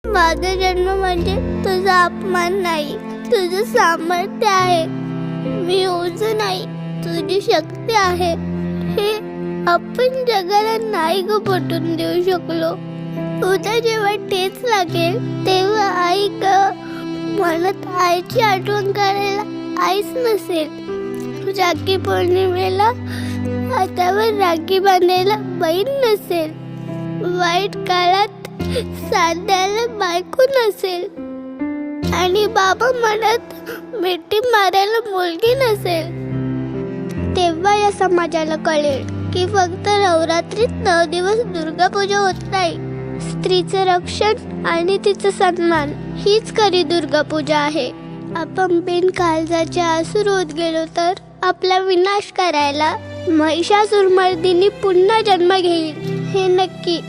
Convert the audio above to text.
माझा जन्म म्हणजे तुझा अपमान नाही, तुझं सामर्थ्य आहे. मी ओझ नाही, तुझी शक्ती आहे. हे आपण जगाला नाही ग पटवून देऊ शकलो. उद्या जेव्हा ठेच लागेल तेव्हा आई ग म्हणत आईची आठवण करायला आईच नसेल. राखी पौर्णिमेला हातावर राखी बांधायला बहीण नसेल. वाईट काळात साथ द्यायला बायको नसेल. आणि बाबा म्हणत मिठी मारायला मुलगी नसेल. तेव्हा या समाजाला कळेल की फक्त नवरात्रीत 9 दिवस दुर्गा पूजा होत नाही. स्त्रीचं रक्षण आणि तिचा सन्मान हीच खरी दुर्गा पूजा आहे. आपण बिन काळजाचे आसूर होत गेलो तर आपला विनाश करायला महिषासुरमर्दिनी पुन्हा जन्म घेईल हे नक्की.